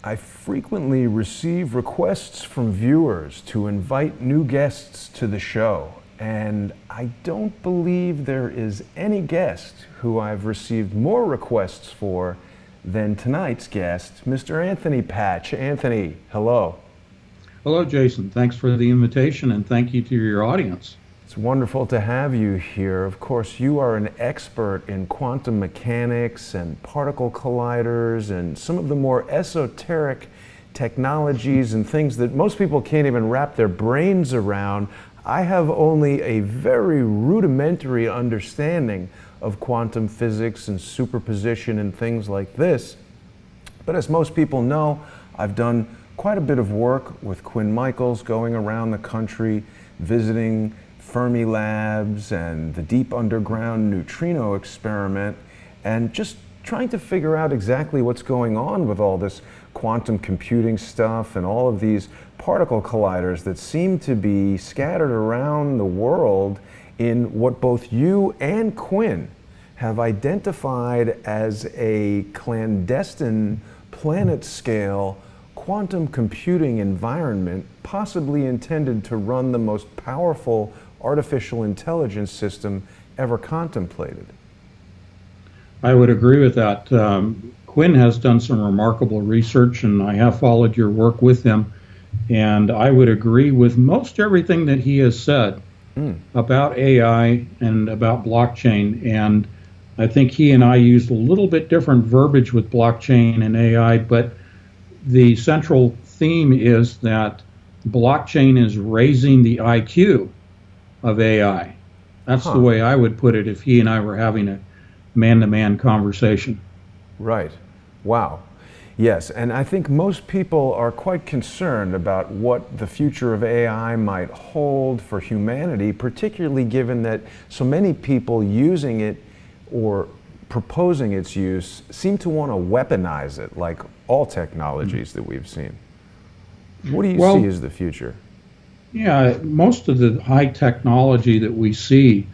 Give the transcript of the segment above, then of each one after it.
I frequently receive requests from viewers to invite new guests to the show, and I don't believe there is any guest who I've received more requests for than tonight's guest, Mr. Anthony Patch. Anthony, hello. Hello, Jason. Thanks for the invitation, and thank you to your audience. It's wonderful to have you here. Of course, you are an expert in quantum mechanics and particle colliders and some of the more esoteric technologies and things that most people can't even wrap their brains around. I have only a very rudimentary understanding of quantum physics and superposition and things like this. But as most people know, I've done quite a bit of work with Quinn Michaels, going around the country, visiting Fermi labs and the deep underground neutrino experiment, and just trying to figure out exactly what's going on with all this quantum computing stuff and all of these particle colliders that seem to be scattered around the world in what both you and Quinn have identified as a clandestine planet-scale quantum computing environment, possibly intended to run the most powerful artificial intelligence system ever contemplated. I would agree with that. Quinn has done some remarkable research, and I have followed your work with him, and I would agree with most everything that he has said about AI and about blockchain. And I think he and I used a little bit different verbiage with blockchain and AI, but the central theme is that blockchain is raising the IQ of AI. That's the way I would put it if he and I were having a man-to-man conversation. Right. Wow. Yes, and I think most people are quite concerned about what the future of AI might hold for humanity, particularly given that so many people using it or proposing its use seem to want to weaponize it, like all technologies that we've seen. What do you see as the future? Yeah, most of the high technology that we see,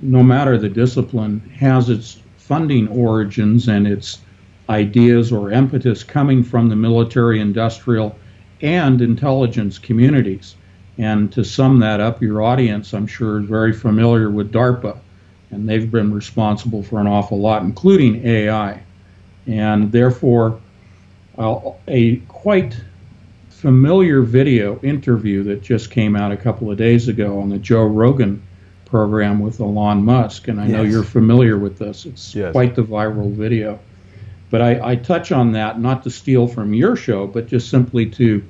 no matter the discipline, has its funding origins and its ideas or impetus coming from the military, industrial, and intelligence communities. And to sum that up, your audience, I'm sure, is very familiar with DARPA, and they've been responsible for an awful lot, including AI. And therefore, a quite familiar video interview that just came out a couple of days ago on the Joe Rogan program with Elon Musk, and I know you're familiar with this. It's quite the viral video. But I touch on that not to steal from your show, but just simply to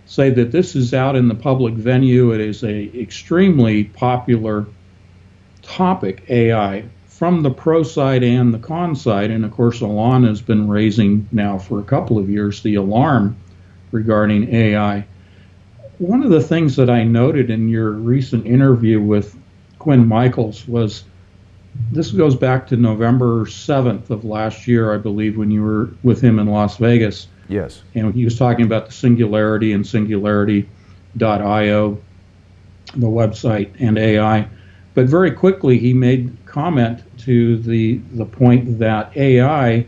say that this is out in the public venue. It is a extremely popular topic, AI, from the pro side and the con side. And of course, Elon has been raising now for a couple of years the alarm regarding AI. One of the things that I noted in your recent interview with Quinn Michaels was, this goes back to November 7th of last year, I believe, when you were with him in Las Vegas. Yes. And he was talking about the Singularity and Singularity.io, the website, and AI. But very quickly he made comment to the point that AI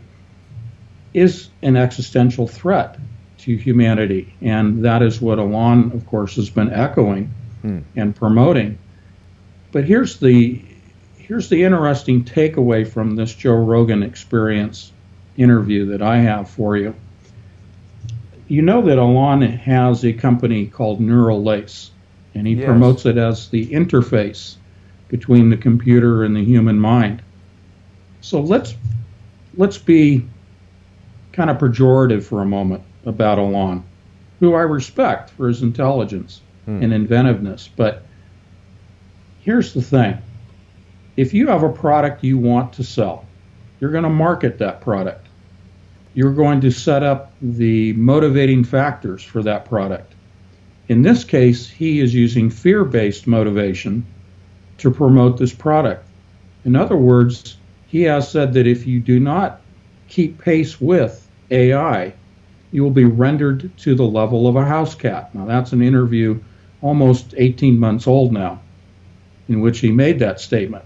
is an existential threat to humanity, and that is what Elon, of course, has been echoing and promoting. But here's the interesting takeaway from this Joe Rogan Experience interview that I have for you. You know that Elon has a company called Neural Lace, and he promotes it as the interface between the computer and the human mind. So let's be kind of pejorative for a moment about Elon, who I respect for his intelligence and inventiveness. But here's the thing. If you have a product you want to sell, you're going to market that product. You're going to set up the motivating factors for that product. In this case, he is using fear-based motivation to promote this product. In other words, he has said that if you do not keep pace with AI, you will be rendered to the level of a house cat. Now, that's an interview almost 18 months old now, in which he made that statement.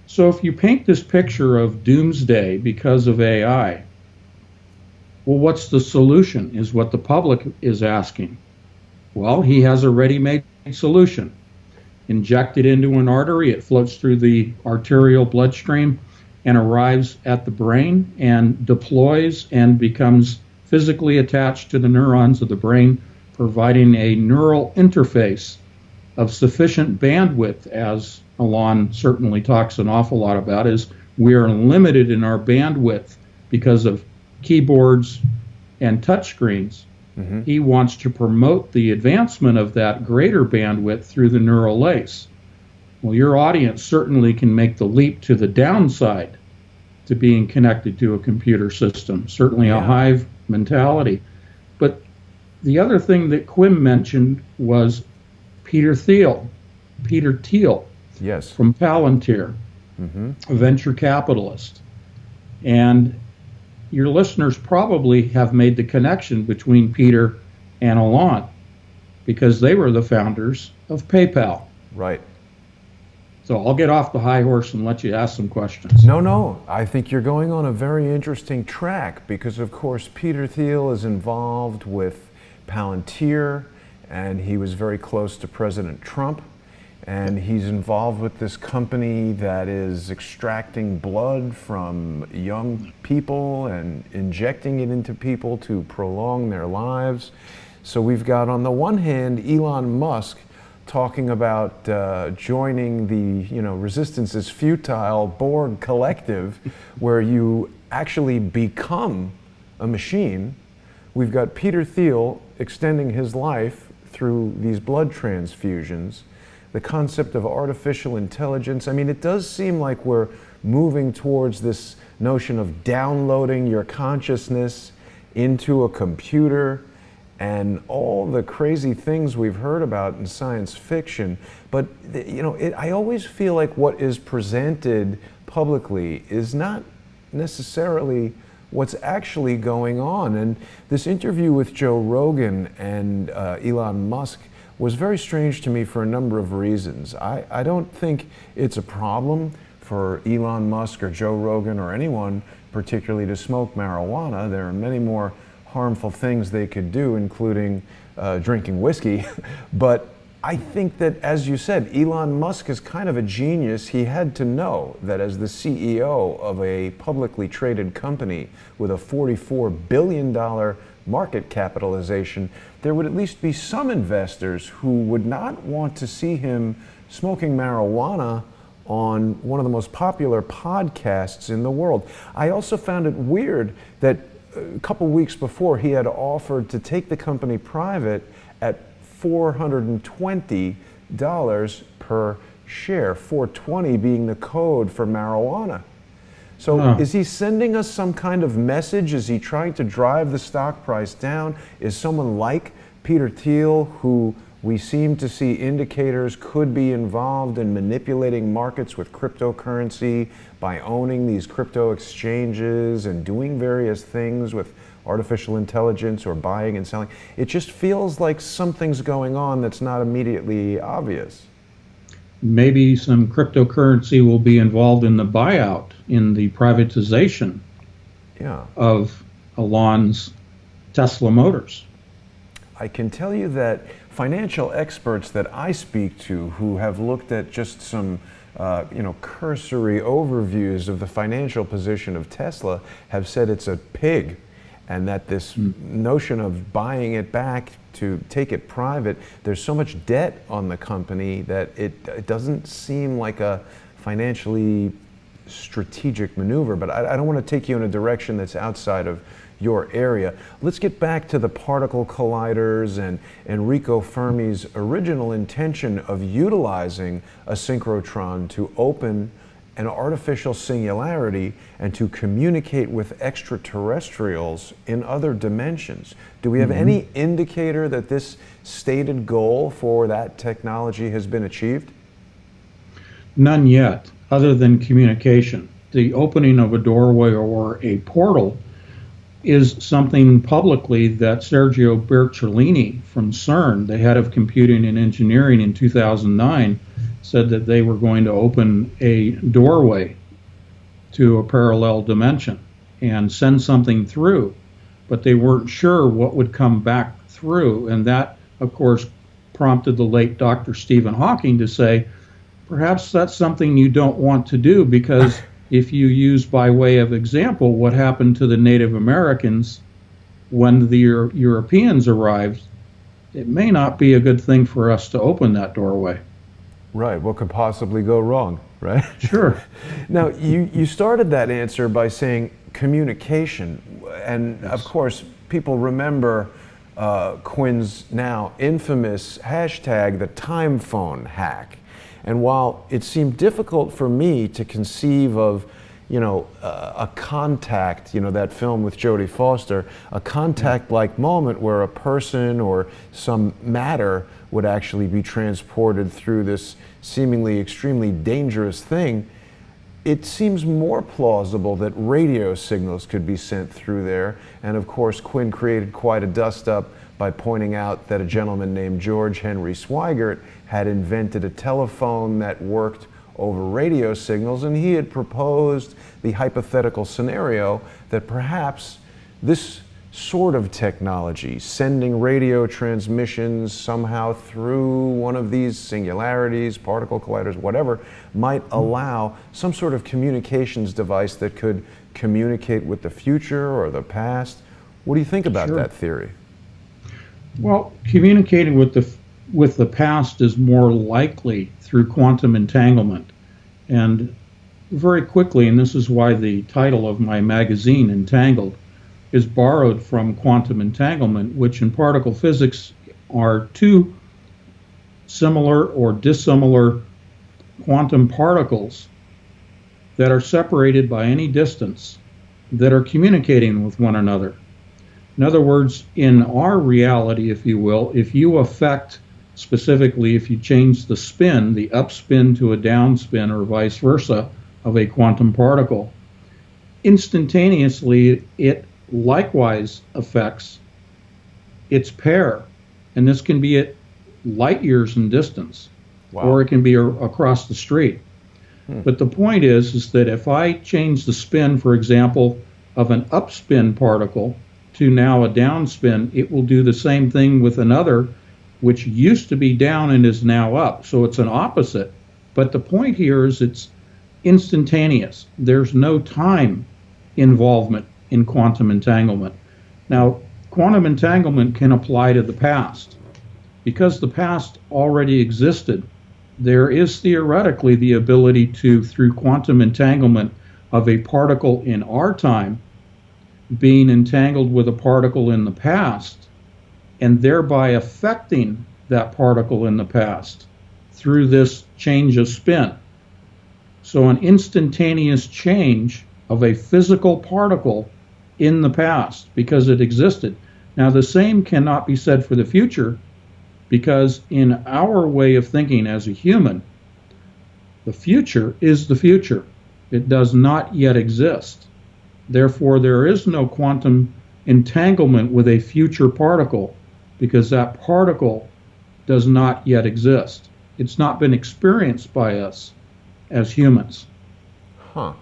So if you paint this picture of doomsday because of AI, Well, what's the solution is what the public is asking. Well, he has a ready-made solution. Inject it into an artery, it floats through the arterial bloodstream and arrives at the brain and deploys and becomes physically attached to the neurons of the brain, providing a neural interface of sufficient bandwidth, as Alon certainly talks an awful lot about, is we are limited in our bandwidth because of keyboards and touchscreens. Mm-hmm. He wants to promote the advancement of that greater bandwidth through the neural lace. Well, your audience certainly can make the leap to the downside to being connected to a computer system, certainly a hive mentality. But the other thing that Quim mentioned was Peter Thiel yes, from Palantir, a venture capitalist. And your listeners probably have made the connection between Peter and Alon because they were the founders of PayPal. Right. So I'll get off the high horse and let you ask some questions. No. I think you're going on a very interesting track because, of course, Peter Thiel is involved with Palantir, and he was very close to President Trump. And he's involved with this company that is extracting blood from young people and injecting it into people to prolong their lives. So we've got, on the one hand, Elon Musk talking about joining the Resistance is Futile Borg collective, where you actually become a machine. We've got Peter Thiel extending his life through these blood transfusions. The concept of artificial intelligence. I mean, it does seem like we're moving towards this notion of downloading your consciousness into a computer and all the crazy things we've heard about in science fiction. But, I always feel like what is presented publicly is not necessarily what's actually going on. And this interview with Joe Rogan and Elon Musk was very strange to me for a number of reasons. I don't think it's a problem for Elon Musk or Joe Rogan or anyone particularly to smoke marijuana. There are many more harmful things they could do, including drinking whiskey. But I think that, as you said, Elon Musk is kind of a genius. He had to know that as the CEO of a publicly traded company with a $44 billion market capitalization, there would at least be some investors who would not want to see him smoking marijuana on one of the most popular podcasts in the world. I also found it weird that a couple weeks before he had offered to take the company private at $420 per share, 420 being the code for marijuana. So is he sending us some kind of message? Is he trying to drive the stock price down? Is someone like Peter Thiel, who we seem to see indicators could be involved in manipulating markets with cryptocurrency by owning these crypto exchanges and doing various things with artificial intelligence or buying and selling? It just feels like something's going on that's not immediately obvious. Maybe some cryptocurrency will be involved in the buyout, in the privatization of Elon's Tesla Motors. I can tell you that financial experts that I speak to who have looked at just some cursory overviews of the financial position of Tesla have said it's a pig, and that this notion of buying it back to take it private, there's so much debt on the company that it doesn't seem like a financially strategic maneuver. But I don't want to take you in a direction that's outside of your area. Let's get back to the particle colliders and Enrico Fermi's original intention of utilizing a synchrotron to open an artificial singularity and to communicate with extraterrestrials in other dimensions. Do we have any indicator that this stated goal for that technology has been achieved? None yet, other than communication. The opening of a doorway or a portal is something publicly that Sergio Bertolini from CERN, the head of computing and engineering in 2009, said that they were going to open a doorway to a parallel dimension and send something through. but they weren't sure what would come back through. And that, of course, prompted the late Dr. Stephen Hawking to say, perhaps that's something you don't want to do, because if you use, by way of example, what happened to the Native Americans when the Europeans arrived, it may not be a good thing for us to open that doorway. Right. What could possibly go wrong, right? Sure. Now, you started that answer by saying communication. And Yes. of course, people remember Quinn's now infamous hashtag, the time phone hack. And while it seemed difficult for me to conceive of, a contact, that film with Jodie Foster, a contact-like moment where a person or some matter would actually be transported through this seemingly extremely dangerous thing, it seems more plausible that radio signals could be sent through there. And of course, Quinn created quite a dust-up by pointing out that a gentleman named George Henry Swigert had invented a telephone that worked over radio signals, and he had proposed the hypothetical scenario that perhaps this sort of technology, sending radio transmissions somehow through one of these singularities, particle colliders, whatever, might allow some sort of communications device that could communicate with the future or the past. What do you think about Sure. that theory? Well, communicating with the past is more likely through quantum entanglement. And very quickly, and this is why the title of my magazine, Entangled, is borrowed from quantum entanglement, which in particle physics are two similar or dissimilar quantum particles that are separated by any distance that are communicating with one another. In other words, in our reality, if you will, if you affect, specifically if you change the spin, the upspin to a downspin or vice versa of a quantum particle, instantaneously it likewise affects its pair. And this can be at light years in distance, Wow. or it can be across the street. But the point is that if I change the spin, for example, of an upspin particle to now a downspin, it will do the same thing with another, which used to be down and is now up. So it's an opposite. But the point here is it's instantaneous. There's no time involvement in quantum entanglement. Now, quantum entanglement can apply to the past. Because the past already existed, there is theoretically the ability to, through quantum entanglement of a particle in our time, being entangled with a particle in the past, and thereby affecting that particle in the past through this change of spin. So an instantaneous change of a physical particle in the past because it existed. Now the same cannot be said for the future, because in our way of thinking as a human, the future is the future. It does not yet exist. Therefore, there is no quantum entanglement with a future particle, because that particle does not yet exist. It's not been experienced by us as humans. Huh.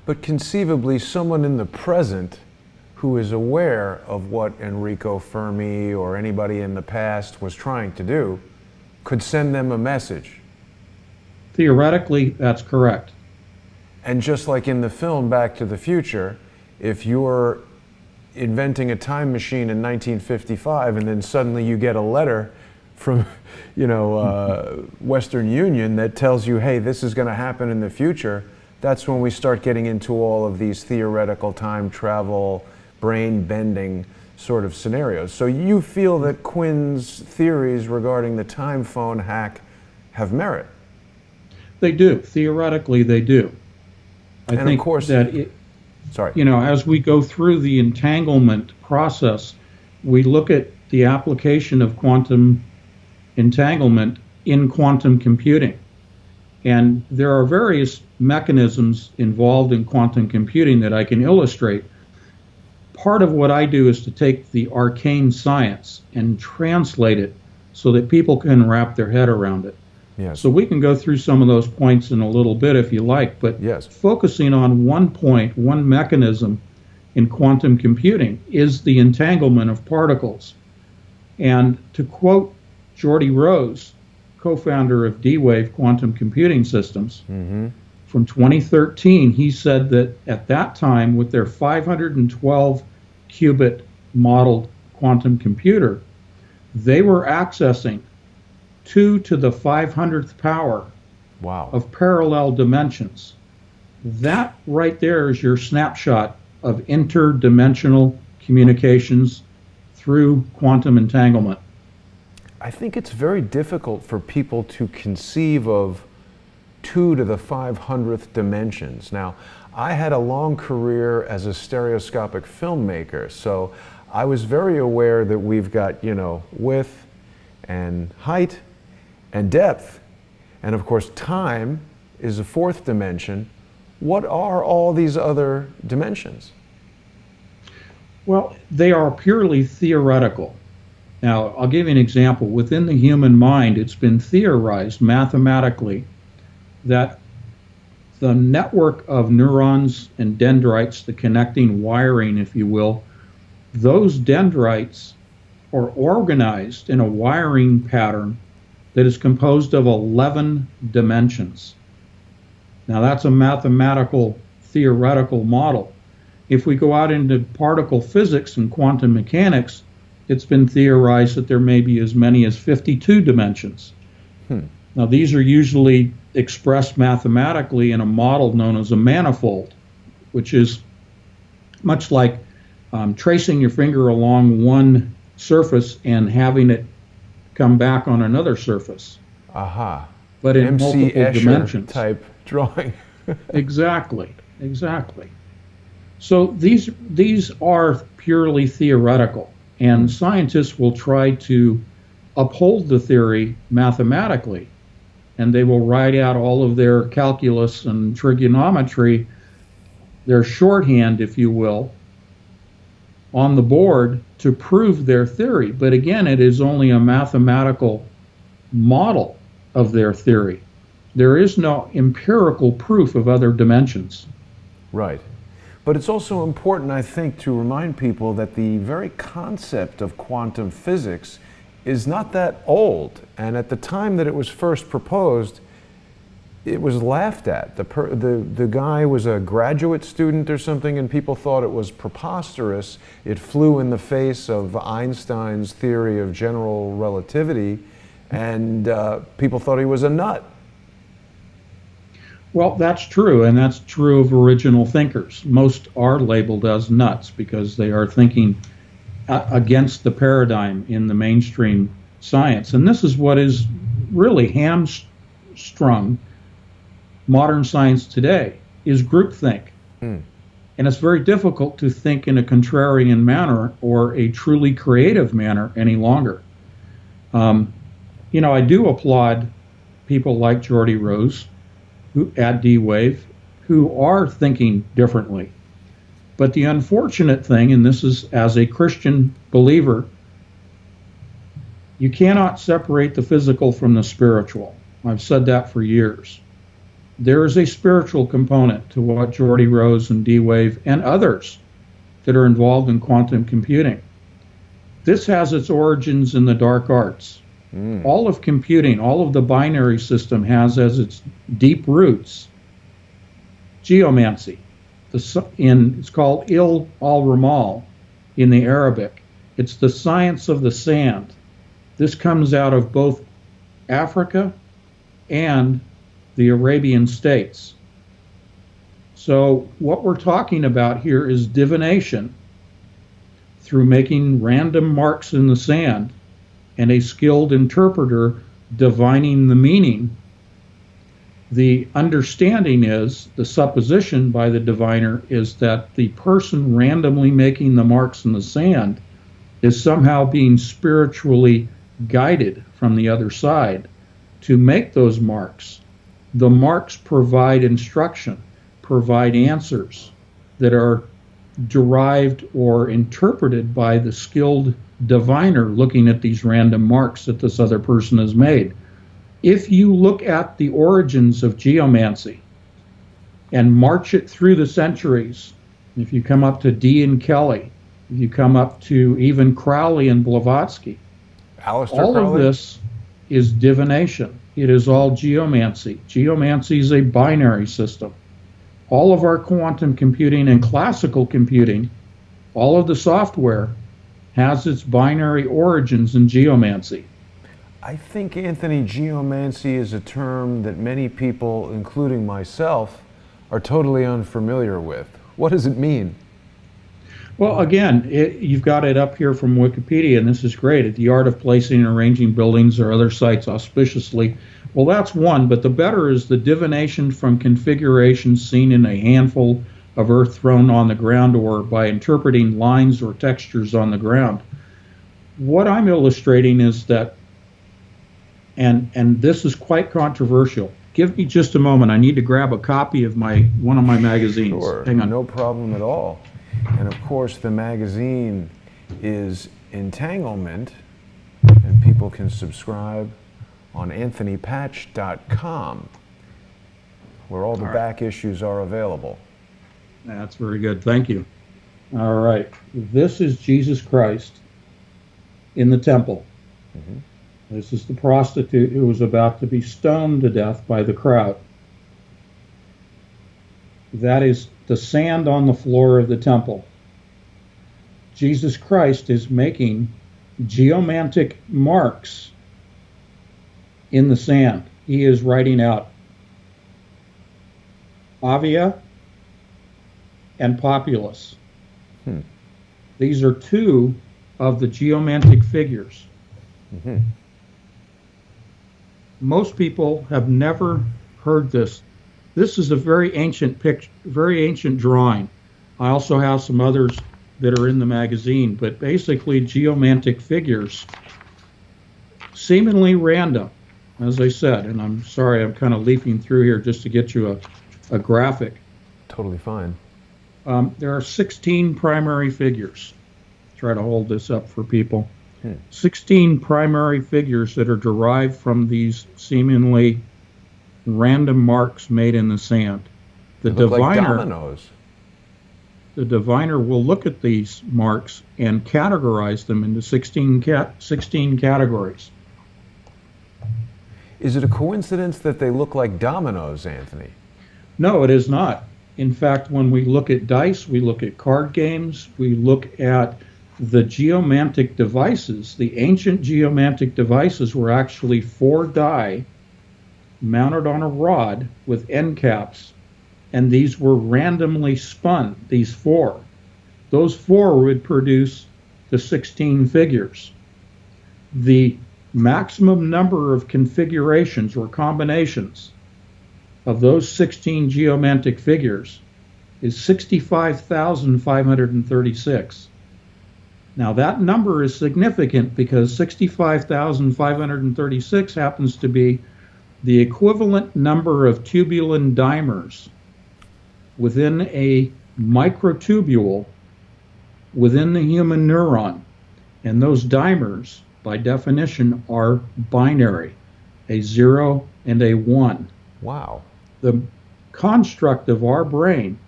But conceivably, someone in the present who is aware of what Enrico Fermi or anybody in the past was trying to do could send them a message. Theoretically, that's correct. And just like in the film Back to the Future, if you're inventing a time machine in 1955 and then suddenly you get a letter from, Western Union that tells you, hey, this is going to happen in the future, that's when we start getting into all of these theoretical time travel, brain-bending sort of scenarios. So you feel that Quinn's theories regarding the time phone hack have merit? They do. Theoretically, they do. I think of course, that as we go through the entanglement process, we look at the application of quantum entanglement in quantum computing. And there are various mechanisms involved in quantum computing that I can illustrate. Part of what I do is to take the arcane science and translate it so that people can wrap their head around it. Yes. So we can go through some of those points in a little bit if you like, but Yes. focusing on one point, one mechanism, in quantum computing is the entanglement of particles. And to quote Geordie Rose, co-founder of D-Wave Quantum Computing Systems, from 2013, he said that at that time, with their 512 qubit modeled quantum computer, they were accessing 2 to the 500th power of parallel dimensions. That right there is your snapshot of interdimensional communications through quantum entanglement. I think it's very difficult for people to conceive of 2 to the 500th dimensions. Now, I had a long career as a stereoscopic filmmaker, so I was very aware that we've got, width and height and depth, and of course time is a 4th dimension. What are all these other dimensions? Well, they are purely theoretical. Now, I'll give you an example. Within the human mind, it's been theorized mathematically that the network of neurons and dendrites, the connecting wiring, if you will, those dendrites are organized in a wiring pattern that is composed of 11 dimensions. Now, that's a mathematical, theoretical model. If we go out into particle physics and quantum mechanics, it's been theorized that there may be as many as 52 dimensions. Now, these are usually expressed mathematically in a model known as a manifold, which is much like tracing your finger along one surface and having it come back on another surface. But in multiple dimensions. Type drawing. Exactly. So these are purely theoretical, and scientists will try to uphold the theory mathematically, and they will write out all of their calculus and trigonometry, their shorthand, if you will, on the board to prove their theory. But again, it is only a mathematical model of their theory. There is no empirical proof of other dimensions. Right. But it's also important, I think, to remind people that the very concept of quantum physics is not that old. And at the time that it was first proposed, it was laughed at. The guy was a graduate student or something, and people thought it was preposterous. It flew in the face of Einstein's theory of general relativity, and people thought he was a nut. Well, that's true, and that's true of original thinkers. Most are labeled as nuts because they are thinking against the paradigm in the mainstream science. And this is what is really hamstrung modern science today, is groupthink. And it's very difficult to think in a contrarian manner or a truly creative manner any longer. I do applaud people like Geordie Rose at D-Wave who are thinking differently. But the unfortunate thing, and this is as a Christian believer, you cannot separate the physical from the spiritual. I've said that for years. There is a spiritual component to what Geordie Rose and D-Wave and others that are involved in quantum computing. This has its origins in the dark arts. All of computing, all of the binary system has as its deep roots geomancy. It's called Il al-Ramal in the Arabic. It's the science of the sand. This comes out of both Africa and the Arabian states. So what we're talking about here is divination through making random marks in the sand and a skilled interpreter divining the meaning. The understanding is, the supposition by the diviner is that the person randomly making the marks in the sand is somehow being spiritually guided from the other side to make those marks. The marks provide instruction, provide answers that are derived or interpreted by the skilled diviner looking at these random marks that this other person has made. If you look at the origins of geomancy and march it through the centuries, if you come up to Dee and Kelly, if you come up to even Crowley and Blavatsky, Aleister all Crowley? of this is divination. It is all geomancy. Geomancy is a binary system. All of our quantum computing and classical computing, all of the software, has its binary origins in geomancy. I think, Anthony, geomancy is a term that many people, including myself, are totally unfamiliar with. What does it mean? Well, again, you've got it up here from Wikipedia, and this is great. The art of placing and arranging buildings or other sites auspiciously. Well, that's one, but the better is the divination from configurations seen in a handful of earth thrown on the ground or by interpreting lines or textures on the ground. What I'm illustrating is that, and this is quite controversial. Give me just a moment. I need to grab a copy of one of my magazines. Sure, Hang on. no problem at all. And of course, the magazine is Entanglement, and people can subscribe on anthonypatch.com, where all the back issues are available. That's very good. Thank you. All right. This is Jesus Christ in the temple. Mm-hmm. This is the prostitute who was about to be stoned to death by the crowd. That is the sand on the floor of the temple. Jesus Christ is making geomantic marks in the sand. He is writing out Avia and Populus. These are two of the geomantic figures. Mm-hmm. Most people have never heard this. This is a very ancient picture, very ancient drawing. I also have some others that are in the magazine, but basically geomantic figures, seemingly random, as I said. And I'm sorry, I'm kind of leafing through here just to get you a graphic. Totally fine. There are 16 primary figures. Try to hold this up for people. 16 primary figures that are derived from these seemingly random marks made in the sand. The They look like diviner, dominoes. the diviner will look at these marks and categorize them into 16 categories. Is it a coincidence that they look like dominoes, Anthony? No, it is not. In fact, when we look at dice, we look at card games, we look at the geomantic devices. The ancient geomantic devices were actually 4 die mounted on a rod with end caps, and these were randomly spun, these 4. Those 4 would produce the 16 figures. The maximum number of configurations or combinations of those 16 geomantic figures is 65,536. Now that number is significant because 65,536 happens to be the equivalent number of tubulin dimers within a microtubule within the human neuron. And those dimers, by definition, are binary, a 0 and a 1. Wow. The construct of our brain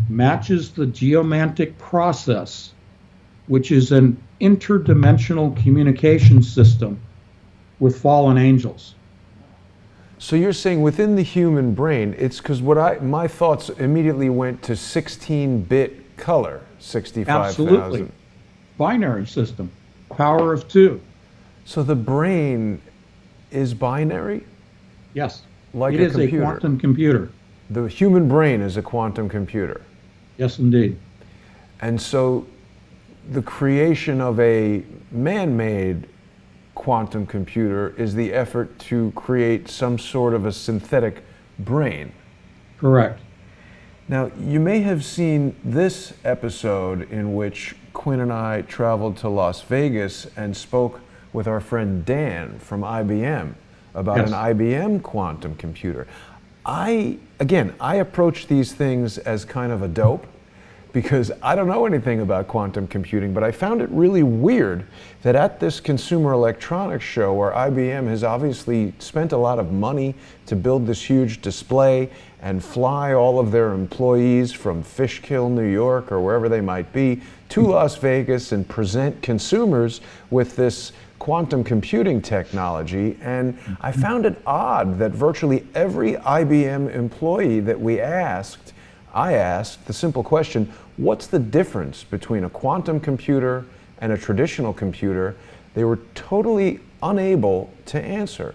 matches the geomantic process, which is an interdimensional communication system with fallen angels. So you're saying within the human brain, it's because my thoughts immediately went to 16-bit color, 65,000. Absolutely. Binary system, power of 2. So the brain is binary? Yes. Like it a is computer. a quantum computer. The human brain is a quantum computer. Yes, indeed. And so the creation of a man-made quantum computer is the effort to create some sort of a synthetic brain. Correct. Now, you may have seen this episode in which Quinn and I traveled to Las Vegas and spoke with our friend Dan from IBM about Yes. an IBM quantum computer. I approach these things as kind of a dope because I don't know anything about quantum computing, but I found it really weird that at this Consumer Electronics Show, where IBM has obviously spent a lot of money to build this huge display and fly all of their employees from Fishkill, New York, or wherever they might be, to Las Vegas and present consumers with this quantum computing technology. And I found it odd that virtually every IBM employee that I asked the simple question, what's the difference between a quantum computer and a traditional computer? They were totally unable to answer.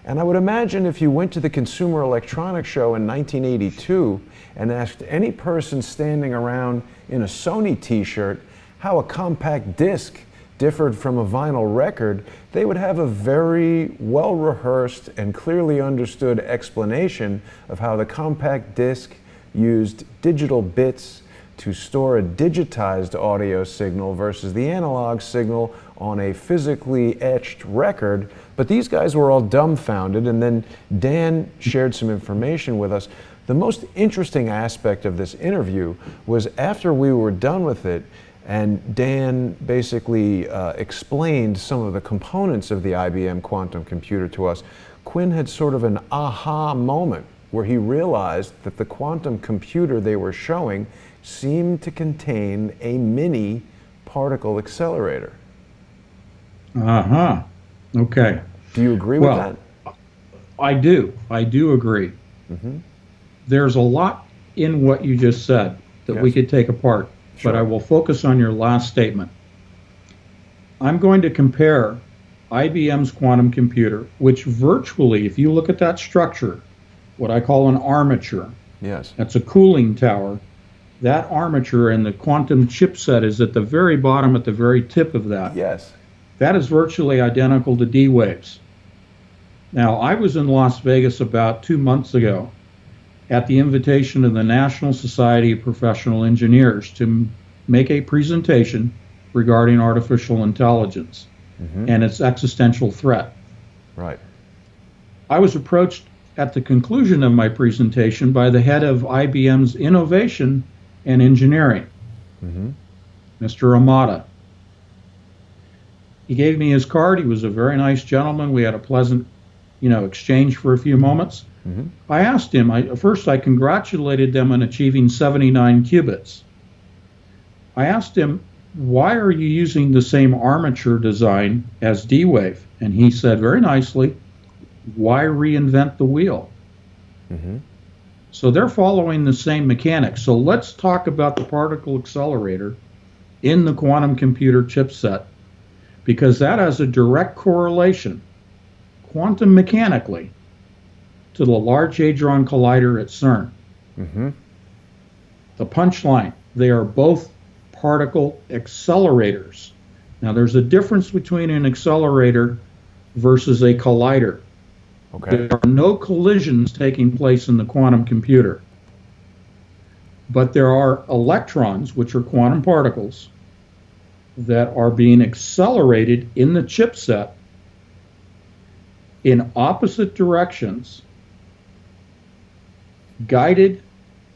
And I would imagine if you went to the Consumer Electronics Show in 1982 and asked any person standing around in a Sony t-shirt how a compact disc differed from a vinyl record, they would have a very well-rehearsed and clearly understood explanation of how the compact disc used digital bits to store a digitized audio signal versus the analog signal on a physically etched record. But these guys were all dumbfounded, and then Dan shared some information with us. The most interesting aspect of this interview was after we were done with it, and Dan basically explained some of the components of the IBM quantum computer to us, Quinn had sort of an aha moment where he realized that the quantum computer they were showing seemed to contain a mini particle accelerator. Okay. Do you agree with that? I do agree. Mm-hmm. There's a lot in what you just said that we could take apart, but I will focus on your last statement. I'm going to compare IBM's quantum computer, which virtually, if you look at that structure, what I call an armature. Yes. That's a cooling tower. That armature and the quantum chipset is at the very bottom, at the very tip of that. Yes. That is virtually identical to D-Waves. Now, I was in Las Vegas about 2 months ago at the invitation of the National Society of Professional Engineers to make a presentation regarding artificial intelligence and its existential threat. Right. I was approached at the conclusion of my presentation by the head of IBM's innovation and engineering, Mr. Amata. He gave me his card. He was a very nice gentleman. We had a pleasant, exchange for a few moments. I asked him, first I congratulated them on achieving 79 qubits. I asked him, why are you using the same armature design as D-Wave? And he said very nicely, why reinvent the wheel? So they're following the same mechanics. So let's talk about the particle accelerator in the quantum computer chipset, because that has a direct correlation, quantum mechanically, to the Large Hadron Collider at CERN. The punchline, they are both particle accelerators. Now there's a difference between an accelerator versus a collider. There are no collisions taking place in the quantum computer. But there are electrons, which are quantum particles, that are being accelerated in the chipset in opposite directions, guided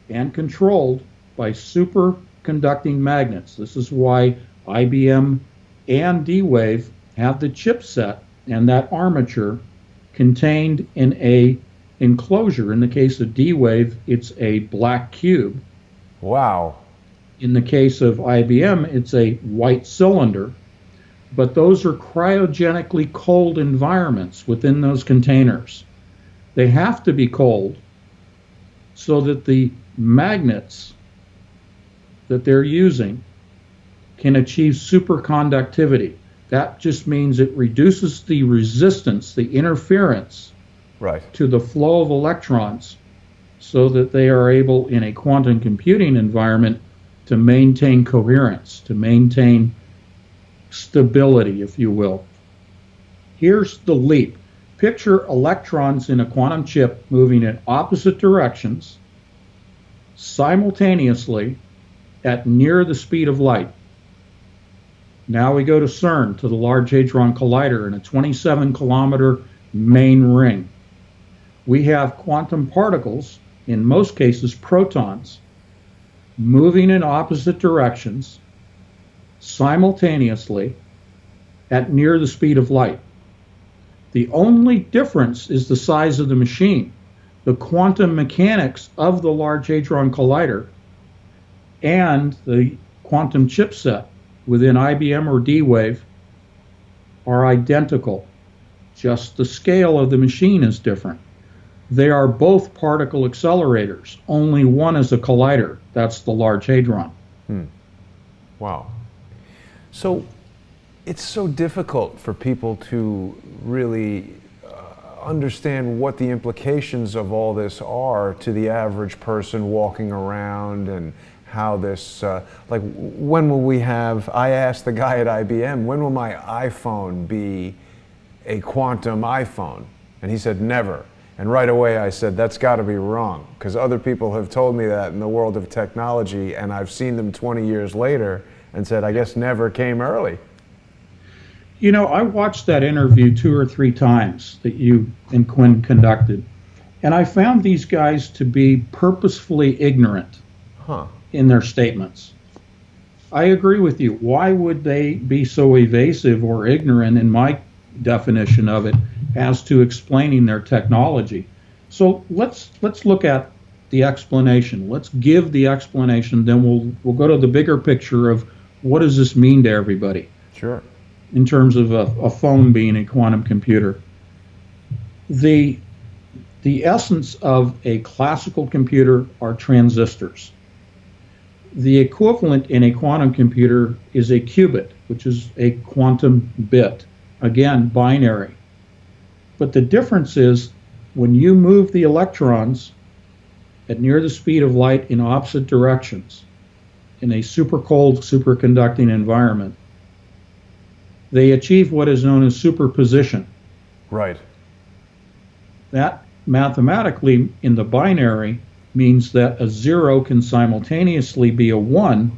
and controlled by superconducting magnets. This is why IBM and D-Wave have the chipset and that armature contained in a enclosure. In the case of D-Wave, it's a black cube. Wow. In the case of IBM, it's a white cylinder. But those are cryogenically cold environments within those containers. They have to be cold so that the magnets that they're using can achieve superconductivity. That just means it reduces the resistance, the interference to the flow of electrons, so that they are able, in a quantum computing environment, to maintain coherence, to maintain stability, if you will. Here's the leap. Picture electrons in a quantum chip moving in opposite directions simultaneously at near the speed of light. Now we go to CERN, to the Large Hadron Collider, in a 27-kilometer main ring. We have quantum particles, in most cases protons, moving in opposite directions simultaneously at near the speed of light. The only difference is the size of the machine. The quantum mechanics of the Large Hadron Collider and the quantum chipset within IBM or D-Wave are identical. Just the scale of the machine is different. They are both particle accelerators. Only one is a collider. That's the Large Hadron. Wow. So it's so difficult for people to really understand what the implications of all this are to the average person walking around, and how this, like, when will we have, I asked the guy at IBM, when will my iPhone be a quantum iPhone? And he said, never. And right away I said, that's got to be wrong, because other people have told me that in the world of technology, and I've seen them 20 years later and said, I guess never came early. You know, I watched that interview 2 or 3 times that you and Quinn conducted, and I found these guys to be purposefully ignorant in their statements. I agree with you. Why would they be so evasive or ignorant, in my definition of it, as to explaining their technology? So let's look at the explanation. Let's give the explanation, then we'll go to the bigger picture of what does this mean to everybody. Sure. In terms of a phone being a quantum computer. The essence of a classical computer are transistors. The equivalent in a quantum computer is a qubit, which is a quantum bit. Again, binary. But the difference is when you move the electrons at near the speed of light in opposite directions in a super cold, superconducting environment, they achieve what is known as superposition. Right. That mathematically in the binary means that a 0 can simultaneously be a 1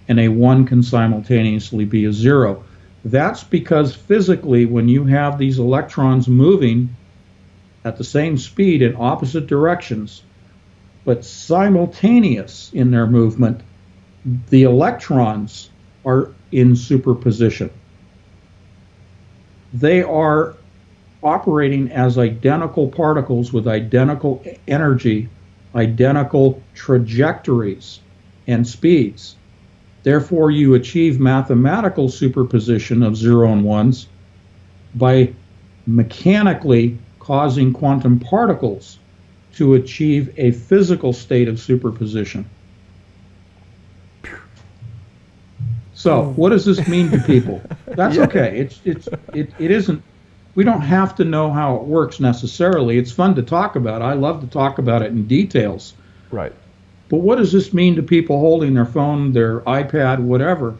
and a 1 can simultaneously be a 0. That's because physically when you have these electrons moving at the same speed in opposite directions, but simultaneous in their movement, the electrons are in superposition. They are operating as identical particles with identical energy, identical trajectories and speeds. Therefore, you achieve mathematical superposition of 0 and 1s by mechanically causing quantum particles to achieve a physical state of superposition. So, what does this mean to people? That's okay. It isn't. We don't have to know how it works necessarily. It's fun to talk about. I love to talk about it in details. Right. But what does this mean to people holding their phone, their iPad, whatever?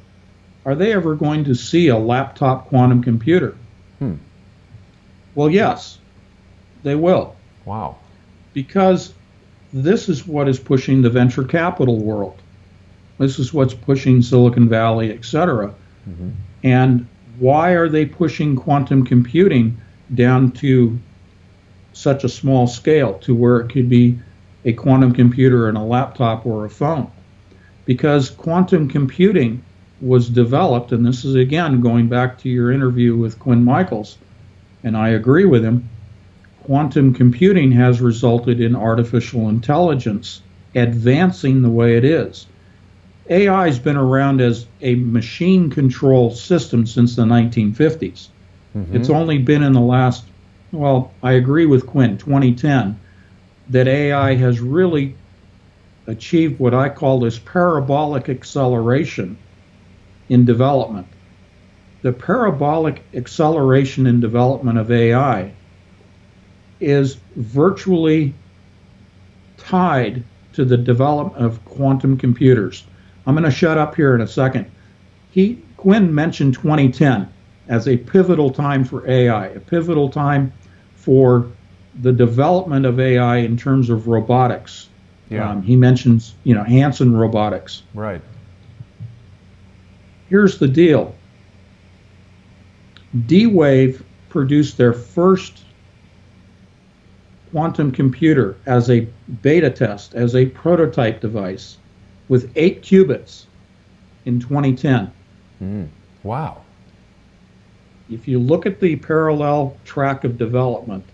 Are they ever going to see a laptop quantum computer? Well, yes, they will. Wow. Because this is what is pushing the venture capital world. This is what's pushing Silicon Valley, etc. And why are they pushing quantum computing down to such a small scale, to where it could be a quantum computer in a laptop or a phone? Because quantum computing was developed, and this is again going back to your interview with Quinn Michaels, and I agree with him, quantum computing has resulted in artificial intelligence advancing the way it is. AI has been around as a machine control system since the 1950s. It's only been in the last, well, I agree with Quinn, 2010, that AI has really achieved what I call this parabolic acceleration in development. The parabolic acceleration in development of AI is virtually tied to the development of quantum computers. I'm going to shut up here in a second. Quinn mentioned 2010 as a pivotal time for AI, a pivotal time for the development of AI in terms of robotics. Yeah. He mentions, Hanson robotics. Right. Here's the deal. D-Wave produced their first quantum computer as a beta test, as a prototype device with 8 qubits in 2010. Wow. If you look at the parallel track of development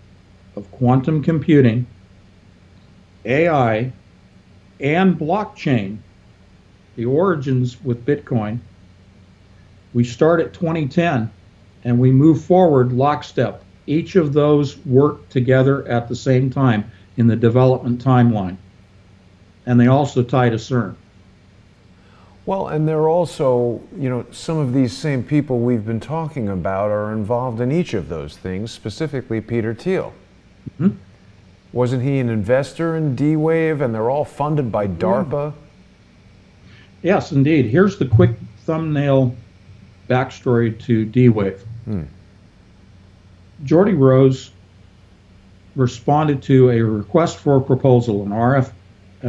of quantum computing, AI, and blockchain, the origins with Bitcoin, we start at 2010 and we move forward lockstep. Each of those work together at the same time in the development timeline. And they also tie to CERN. Well, and they're also, some of these same people we've been talking about are involved in each of those things, specifically Peter Thiel. Mm-hmm. Wasn't he an investor in D-Wave, and they're all funded by DARPA? Yes, indeed. Here's the quick thumbnail backstory to D-Wave. Geordie Rose responded to a request for a proposal, an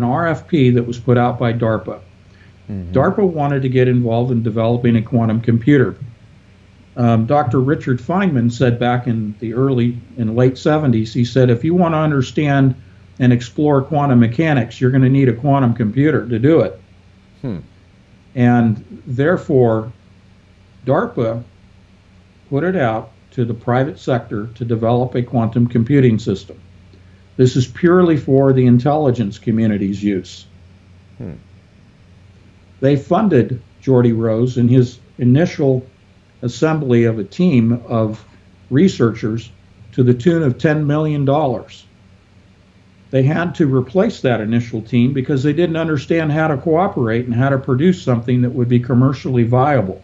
RFP that was put out by DARPA. DARPA wanted to get involved in developing a quantum computer. Dr. Richard Feynman said back in the late 70s, he said, if you want to understand and explore quantum mechanics, you're going to need a quantum computer to do it. And therefore, DARPA put it out to the private sector to develop a quantum computing system. This is purely for the intelligence community's use. They funded Geordie Rose in his initial assembly of a team of researchers to the tune of $10 million. They had to replace that initial team because they didn't understand how to cooperate and how to produce something that would be commercially viable.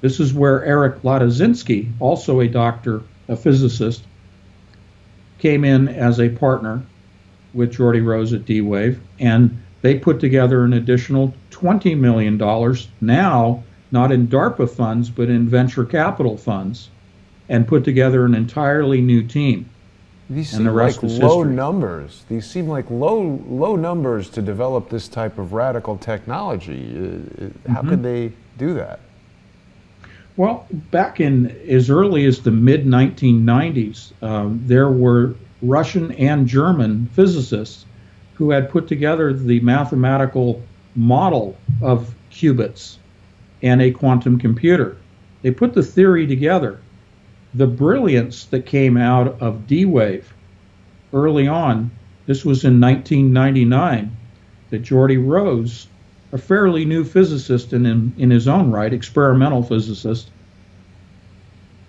This is where Eric Ladozinski, also a doctor, a physicist, came in as a partner with Geordie Rose at D-Wave, and they put together an additional $20 million, now not in DARPA funds, but in venture capital funds, and put together an entirely new team. These seem like low numbers. These seem like low numbers to develop this type of radical technology. How could they do that? Well, back in as early as the mid-1990s, there were Russian and German physicists who had put together the mathematical model of qubits and a quantum computer. They put the theory together. The brilliance that came out of D-Wave early on, this was in 1999, that Geordie Rose, a fairly new physicist in his own right, experimental physicist,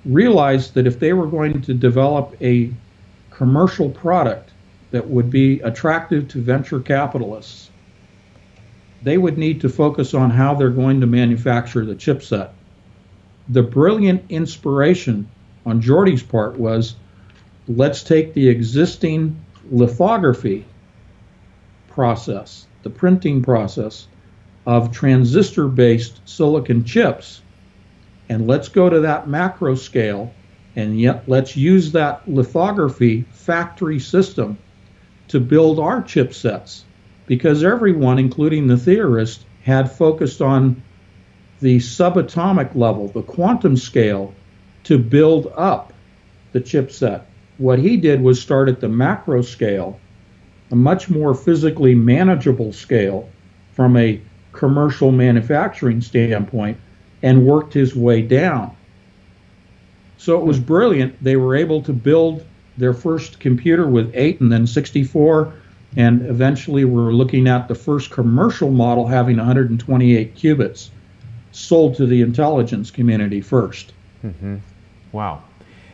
realized that if they were going to develop a commercial product that would be attractive to venture capitalists, they would need to focus on how they're going to manufacture the chipset. The brilliant inspiration on Geordie's part was, let's take the existing lithography process, the printing process of transistor-based silicon chips, and let's go to that macro scale, and yet let's use that lithography factory system to build our chipsets, because everyone, including the theorists, had focused on the subatomic level, the quantum scale, to build up the chipset. What he did was start at the macro scale, a much more physically manageable scale from a commercial manufacturing standpoint, and worked his way down. So it was brilliant. They were able to build their first computer with 8 and then 64, and eventually we're looking at the first commercial model having 128 qubits, sold to the intelligence community first. Wow.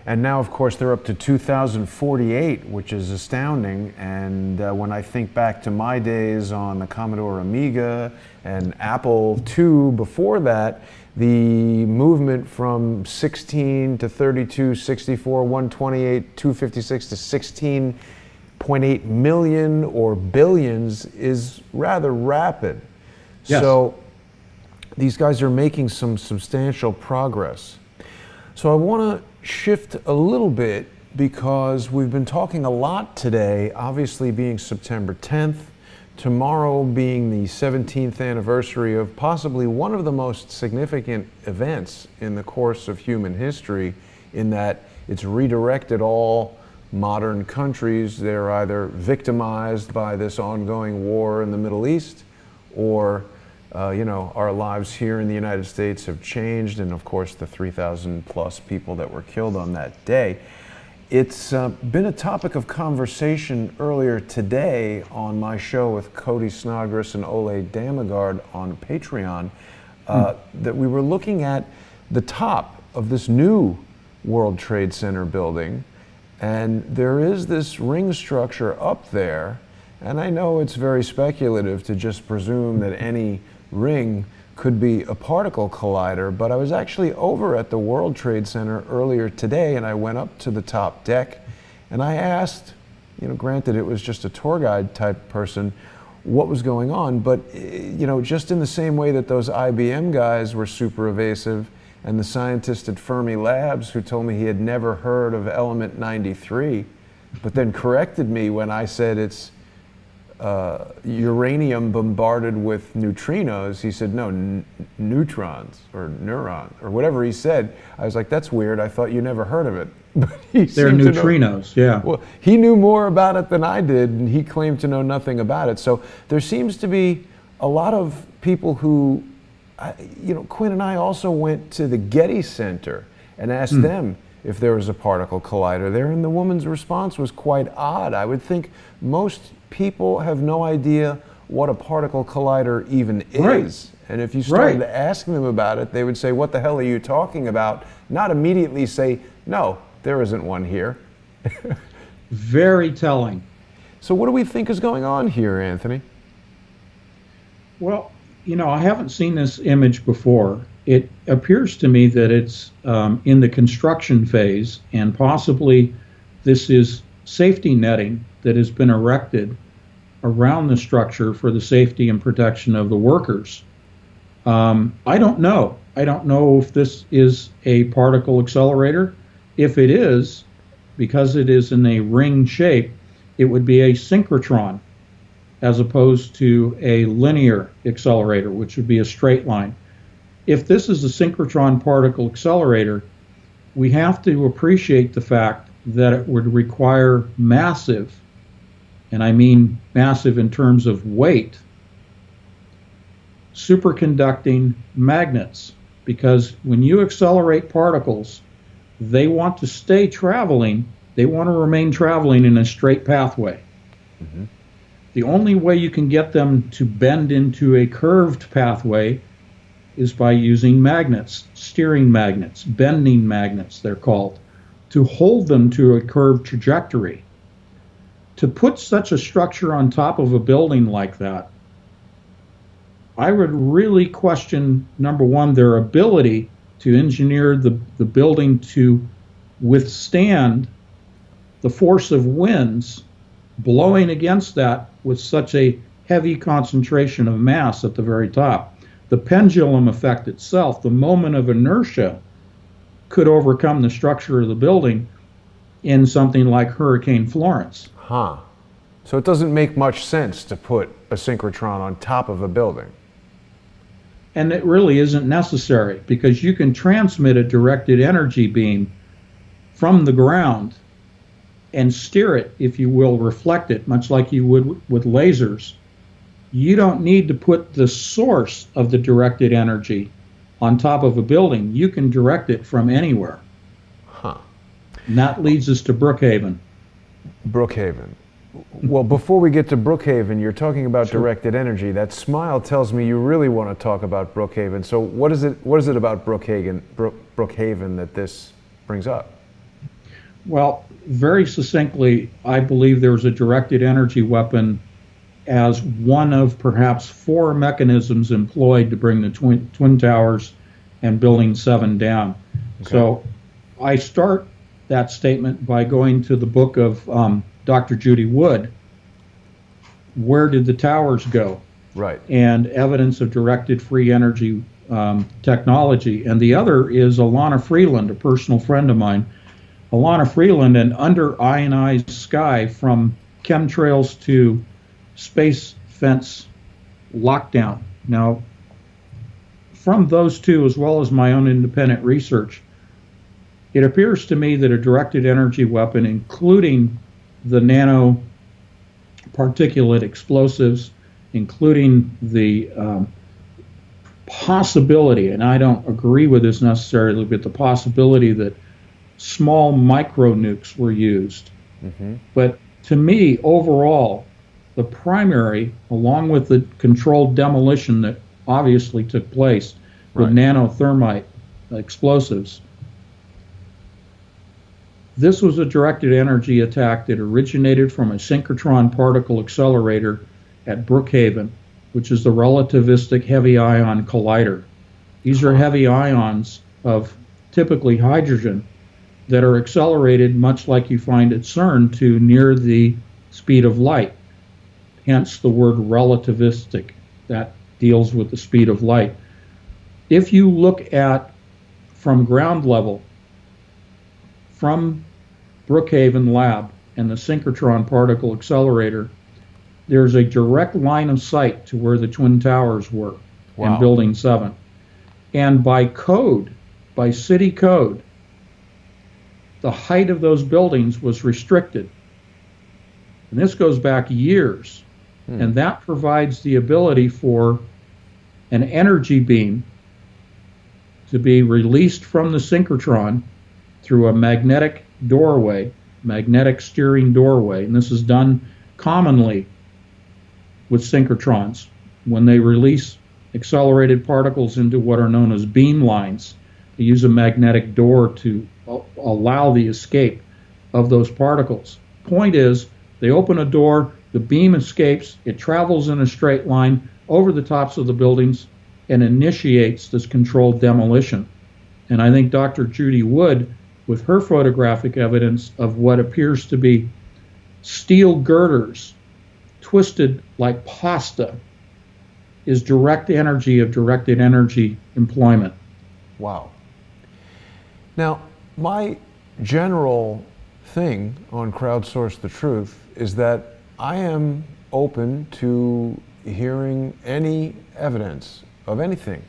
And now, of course, they're up to 2048, which is astounding. And when I think back to my days on the Commodore Amiga and Apple II before that, the movement from 16 to 32, 64, 128, 256 to 16.8 million or billions is rather rapid. Yes. So these guys are making some substantial progress. So I want to shift a little bit because we've been talking a lot today, obviously being September 10th, tomorrow being the 17th anniversary of possibly one of the most significant events in the course of human history, in that it's redirected all modern countries. They're either victimized by this ongoing war in the Middle East, or our lives here in the United States have changed, and of course the 3,000 plus people that were killed on that day. It's been a topic of conversation earlier today on my show with Cody Snodgrass and Ole Damagard on Patreon, that we were looking at the top of this new World Trade Center building, and there is this ring structure up there, and I know it's very speculative to just presume that any ring could be a particle collider, but I was actually over at the World Trade Center earlier today, and I went up to the top deck and I asked, granted it was just a tour guide type person, what was going on, but just in the same way that those IBM guys were super evasive, and the scientist at Fermi Labs who told me he had never heard of element 93, but then corrected me when I said it's uranium bombarded with neutrinos. He said, no, neutrons or neurons or whatever he said. I was like, that's weird. I thought you never heard of it. But they're neutrinos, yeah. Well, he knew more about it than I did, and he claimed to know nothing about it. So there seems to be a lot of people who, Quinn and I also went to the Getty Center and asked them if there was a particle collider there, and the woman's response was quite odd. I would think most people have no idea what a particle collider even is. Right. And if you started asking them about it, they would say, what the hell are you talking about? Not immediately say, no, there isn't one here. Very telling. So what do we think is going on here, Anthony? Well, I haven't seen this image before. It appears to me that it's in the construction phase, and possibly this is safety netting that has been erected around the structure for the safety and protection of the workers. I don't know. I don't know if this is a particle accelerator. If it is, because it is in a ring shape, it would be a synchrotron as opposed to a linear accelerator, which would be a straight line. If this is a synchrotron particle accelerator, we have to appreciate the fact that it would require massive, and I mean massive in terms of weight, superconducting magnets, because when you accelerate particles, they want to stay traveling, they want to remain traveling in a straight pathway. Mm-hmm. The only way you can get them to bend into a curved pathway is by using magnets, steering magnets, bending magnets they're called, to hold them to a curved trajectory. To put such a structure on top of a building like that, I would really question, number one, their ability to engineer the building to withstand the force of winds blowing against that with such a heavy concentration of mass at the very top. The pendulum effect itself, the moment of inertia, could overcome the structure of the building in something like Hurricane Florence. Huh. So it doesn't make much sense to put a synchrotron on top of a building. And it really isn't necessary, because you can transmit a directed energy beam from the ground and steer it, if you will, reflect it, much like you would with lasers. You don't need to put the source of the directed energy on top of a building. You can direct it from anywhere. Huh. And that leads us to Brookhaven. Brookhaven. Well, before we get to Brookhaven, you're talking about directed energy. That smile tells me you really want to talk about Brookhaven. So what is it about Brookhaven that this brings up? Well, very succinctly, I believe there was a directed energy weapon as one of perhaps four mechanisms employed to bring the Twin Towers and Building 7 down. Okay. So I start that statement by going to the book of Dr. Judy Wood, Where Did the Towers Go? Right. And evidence of directed free energy technology. And the other is Alana Freeland, a personal friend of mine. Alana Freeland, and Under Ionized Sky, from chemtrails to space fence lockdown. Now, from those two, as well as my own independent research, it appears to me that a directed energy weapon, including the nano particulate explosives including the possibility, and I don't agree with this necessarily, but the possibility that small micro nukes were used. But to me, overall, the primary, along with the controlled demolition that obviously took place with nanothermite explosives, this was a directed energy attack that originated from a synchrotron particle accelerator at Brookhaven, which is the relativistic heavy ion collider. These are heavy ions of typically hydrogen that are accelerated much like you find at CERN to near the speed of light. Hence the word relativistic, that deals with the speed of light. If you look at from ground level, from Brookhaven Lab and the synchrotron particle accelerator, there's a direct line of sight to where the Twin Towers were in Building 7. And by code, by city code, the height of those buildings was restricted. And this goes back years. And that provides the ability for an energy beam to be released from the synchrotron through a magnetic doorway, magnetic steering doorway. And this is done commonly with synchrotrons. When they release accelerated particles into what are known as beam lines, they use a magnetic door to allow the escape of those particles. Point is, they open a door, the beam escapes, it travels in a straight line over the tops of the buildings and initiates this controlled demolition. And I think Dr. Judy Wood, with her photographic evidence of what appears to be steel girders twisted like pasta, is direct energy of directed energy employment. Wow. Now, my general thing on Crowdsource the Truth is that I am open to hearing any evidence of anything.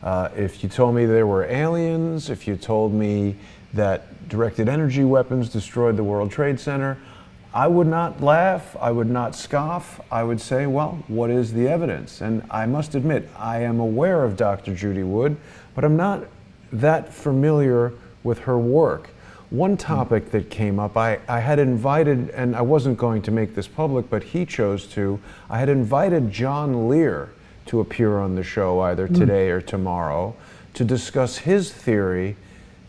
If you told me there were aliens, if you told me that directed energy weapons destroyed the World Trade Center, I would not laugh, I would not scoff, I would say, well, what is the evidence? And I must admit, I am aware of Dr. Judy Wood, but I'm not that familiar with her work. One topic that came up, I had invited, and I wasn't going to make this public, but he chose to, I had invited John Lear to appear on the show either today or tomorrow to discuss his theory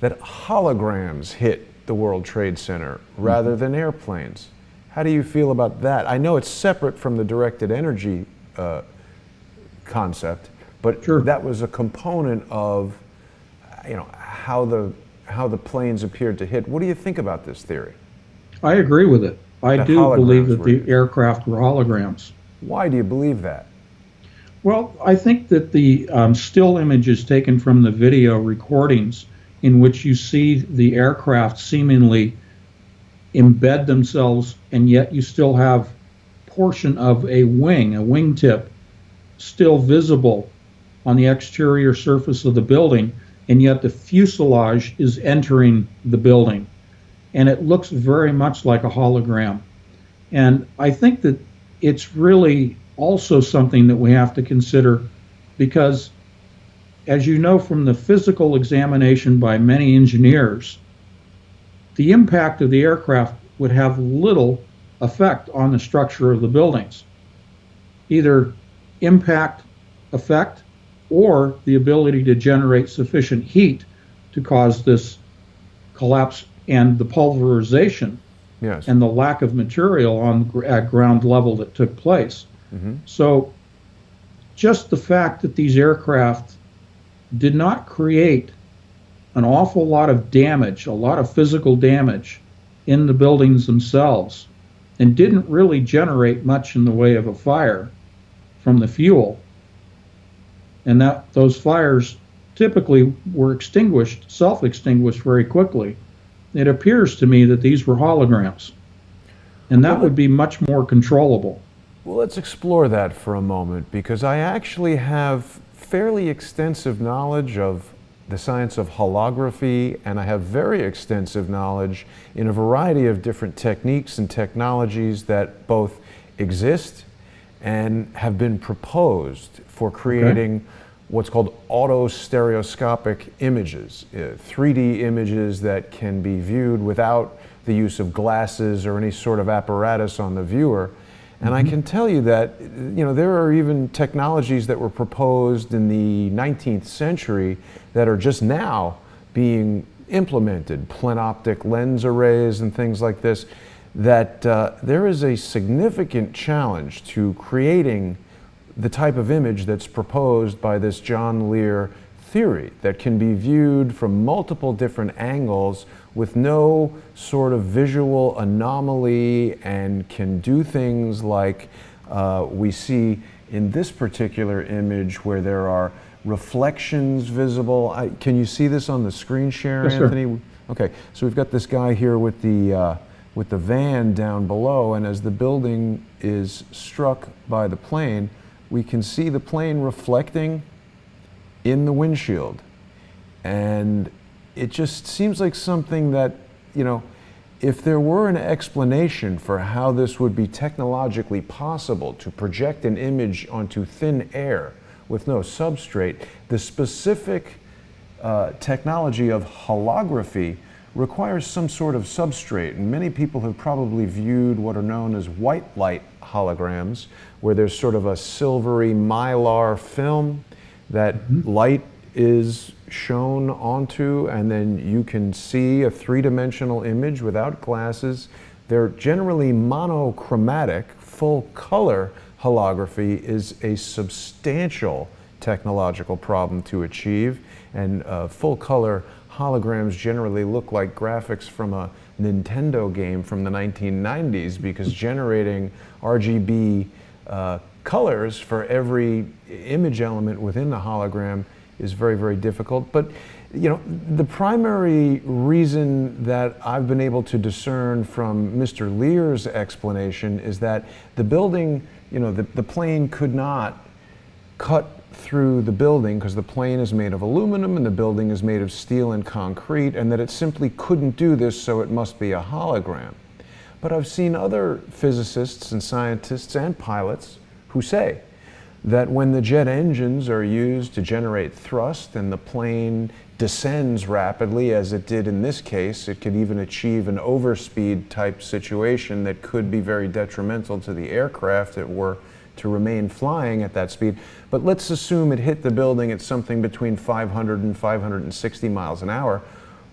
that holograms hit the World Trade Center rather than airplanes. How do you feel about that? I know it's separate from the directed energy concept, but that was a component of, you know, how the planes appeared to hit. What do you think about this theory? I agree with it. I do believe that the aircraft were holograms. Why do you believe that? Well, I think that the still images taken from the video recordings in which you see the aircraft seemingly embed themselves, and yet you still have portion of a wingtip, still visible on the exterior surface of the building, and yet the fuselage is entering the building. And it looks very much like a hologram. And I think that it's really also something that we have to consider because, as you know from the physical examination by many engineers, the impact of the aircraft would have little effect on the structure of the buildings. Either impact effect or the ability to generate sufficient heat to cause this collapse and the pulverization and the lack of material at ground level that took place. So just the fact that these aircraft did not create an awful lot of damage, a lot of physical damage in the buildings themselves, and didn't really generate much in the way of a fire from the fuel, and that those fires typically were extinguished, self-extinguished very quickly, it appears to me that these were holograms. And that would be much more controllable. Well, let's explore that for a moment, because I actually have fairly extensive knowledge of the science of holography, and I have very extensive knowledge in a variety of different techniques and technologies that both exist and have been proposed for creating what's called autostereoscopic images, 3D images that can be viewed without the use of glasses or any sort of apparatus on the viewer. And I can tell you that, you know, there are even technologies that were proposed in the 19th century that are just now being implemented, plenoptic lens arrays and things like this, that there is a significant challenge to creating the type of image that's proposed by this John Lear theory that can be viewed from multiple different angles with no sort of visual anomaly, and can do things like we see in this particular image where there are reflections visible. Can you see this on the screen share, yes, Anthony? Sir. Okay, so we've got this guy here with the van down below, and as the building is struck by the plane, we can see the plane reflecting in the windshield. And it just seems like something that, you know, if there were an explanation for how this would be technologically possible to project an image onto thin air with no substrate, the specific technology of holography requires some sort of substrate. And many people have probably viewed what are known as white light holograms, where there's sort of a silvery mylar film that light is shown onto, and then you can see a three-dimensional image without glasses. They're generally monochromatic. Full color holography is a substantial technological problem to achieve, and full color holograms generally look like graphics from a Nintendo game from the 1990s, because generating RGB colors for every image element within the hologram is very, very difficult. But you know, the primary reason that I've been able to discern from Mr. Lear's explanation is that the building, you know, the plane could not cut through the building because the plane is made of aluminum and the building is made of steel and concrete, and that it simply couldn't do this, so it must be a hologram. But I've seen other physicists and scientists and pilots who say that when the jet engines are used to generate thrust and the plane descends rapidly, as it did in this case, it could even achieve an overspeed type situation that could be very detrimental to the aircraft if it were to remain flying at that speed. But let's assume it hit the building at something between 500 and 560 miles an hour.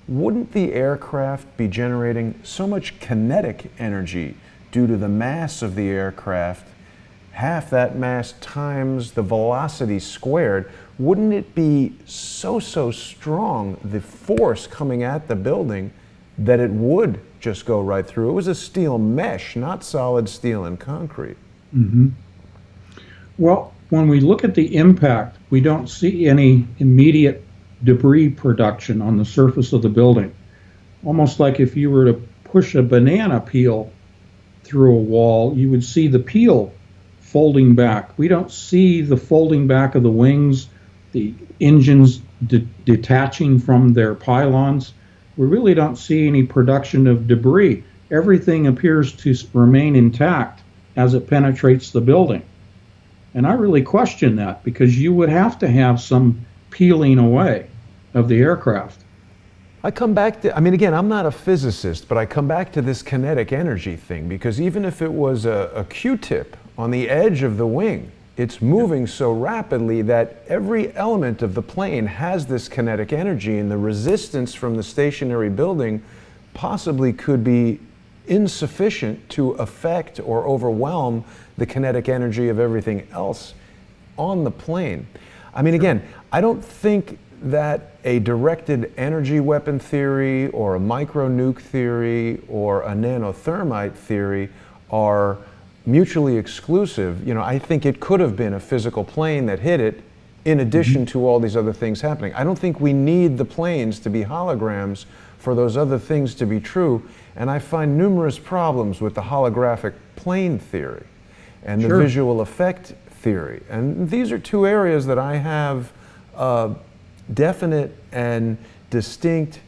Wouldn't the aircraft be generating so much kinetic energy due to the mass of the aircraft, half that mass times the velocity squared? Wouldn't it be so strong, the force coming at the building, that it would just go right through? It was a steel mesh, not solid steel and concrete. Well, when we look at the impact, we don't see any immediate debris production on the surface of the building. Almost like if you were to push a banana peel through a wall, you would see the peel folding back. We don't see the folding back of the wings, the engines detaching from their pylons. We really don't see any production of debris. Everything appears to remain intact as it penetrates the building. And I really question that, because you would have to have some peeling away of the aircraft. I come back to, I mean, again, I'm not a physicist, but I come back to this kinetic energy thing, because even if it was a Q-tip on the edge of the wing, it's moving so rapidly that every element of the plane has this kinetic energy, and the resistance from the stationary building possibly could be insufficient to affect or overwhelm the kinetic energy of everything else on the plane. I mean, again, I don't think that a directed energy weapon theory or a micro-nuke theory or a nanothermite theory are mutually exclusive. You know, I think it could have been a physical plane that hit it in addition to all these other things happening. I don't think we need the planes to be holograms for those other things to be true. And I find numerous problems with the holographic plane theory and the visual effect theory. And these are two areas that I have definite and distinct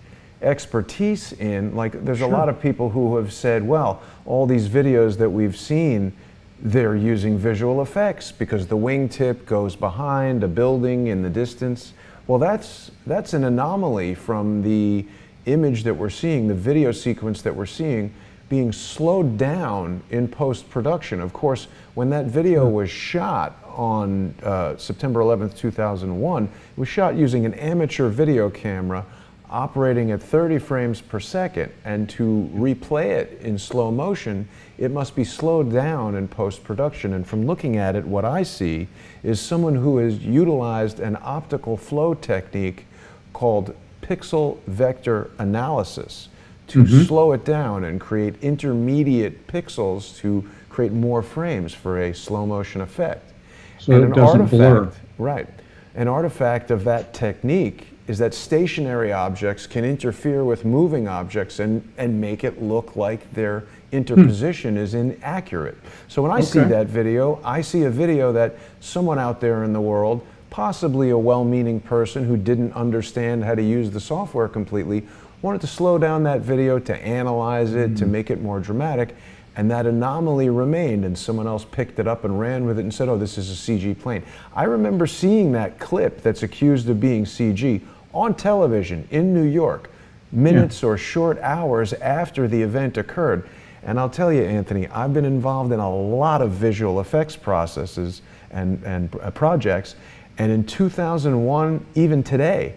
expertise in. Like, there's a lot of people who have said, well, all these videos that we've seen they're using visual effects because the wingtip goes behind a building in the distance. Well, that's an anomaly from the image that we're seeing, the video sequence that we're seeing, being slowed down in post-production. Of course, when that video was shot on September 11th, 2001, it was shot using an amateur video camera operating at 30 frames per second, and to replay it in slow motion, it must be slowed down in post-production. And from looking at it, what I see is someone who has utilized an optical flow technique called pixel vector analysis to slow it down and create intermediate pixels to create more frames for a slow motion effect. So and it doesn't blur. Right. An artifact of that technique is that stationary objects can interfere with moving objects and make it look like their interposition is inaccurate. So when I see that video, I see a video that someone out there in the world, possibly a well-meaning person who didn't understand how to use the software completely, wanted to slow down that video to analyze it, to make it more dramatic, and that anomaly remained, and someone else picked it up and ran with it and said, oh, this is a CG plane. I remember seeing that clip that's accused of being CG on television in New York, minutes or short hours after the event occurred. And I'll tell you, Anthony, I've been involved in a lot of visual effects processes and projects, and in 2001, even today,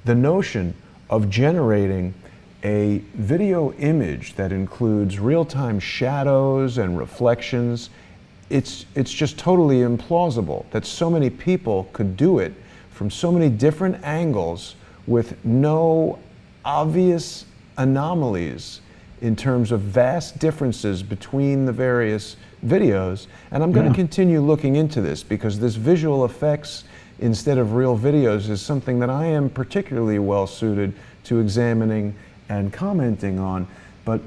the notion of generating a video image that includes real-time shadows and reflections, it's just totally implausible that so many people could do it from so many different angles with no obvious anomalies in terms of vast differences between the various videos. And I'm going to continue looking into this, because this visual effects instead of real videos is something that I am particularly well suited to examining and commenting on. But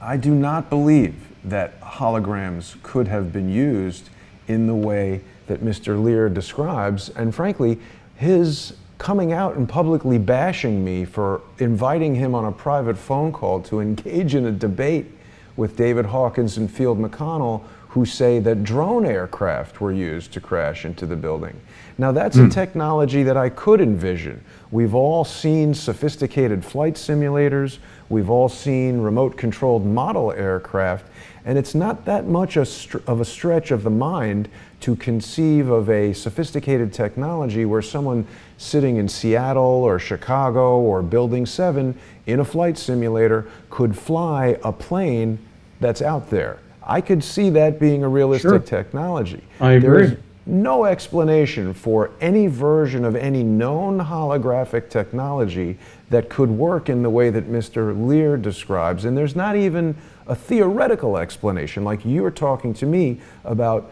I do not believe that holograms could have been used in the way that Mr. Lear describes, and frankly, his coming out and publicly bashing me for inviting him on a private phone call to engage in a debate with David Hawkins and Field McConnell, who say that drone aircraft were used to crash into the building. Now that's a technology that I could envision. We've all seen sophisticated flight simulators, we've all seen remote controlled model aircraft, and it's not that much of a stretch of the mind to conceive of a sophisticated technology where someone sitting in Seattle or Chicago or Building 7 in a flight simulator could fly a plane that's out there. I could see that being a realistic technology. I agree. There's no explanation for any version of any known holographic technology that could work in the way that Mr. Lear describes, and there's not even a theoretical explanation, like you were talking to me about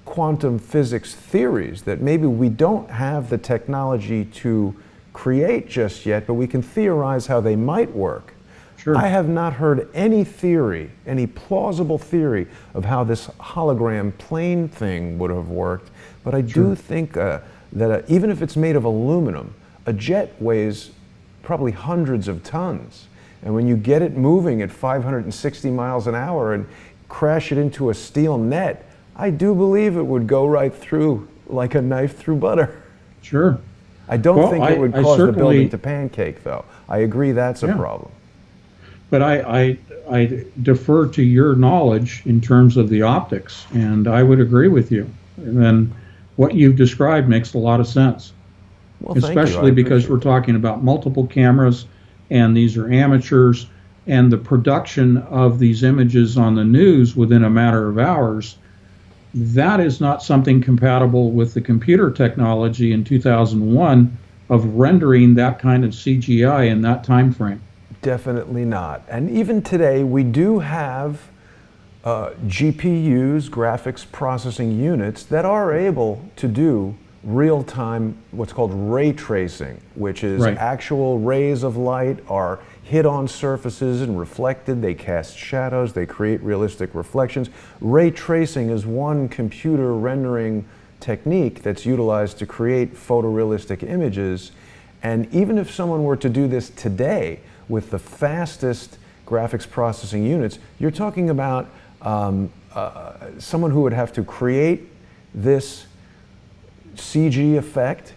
quantum physics theories, that maybe we don't have the technology to create just yet, but we can theorize how they might work. Sure. I have not heard any theory, any plausible theory of how this hologram plane thing would have worked, but I do think that even if it's made of aluminum, a jet weighs probably hundreds of tons. And when you get it moving at 560 miles an hour and crash it into a steel net, I do believe it would go right through like a knife through butter. Sure. I don't think it would cause the building to pancake, though. I agree that's a problem. But I defer to your knowledge in terms of the optics, and I would agree with you. And then what you've described makes a lot of sense, well, especially because we're talking about multiple cameras, and these are amateurs, and the production of these images on the news within a matter of hours, that is not something compatible with the computer technology in 2001 of rendering that kind of CGI in that time frame. Definitely not. And even today, we do have GPUs, graphics processing units, that are able to do real-time, what's called ray tracing, which is actual rays of light are hit on surfaces and reflected. They cast shadows, they create realistic reflections. Ray tracing is one computer rendering technique that's utilized to create photorealistic images. And even if someone were to do this today with the fastest graphics processing units, you're talking about someone who would have to create this CG effect,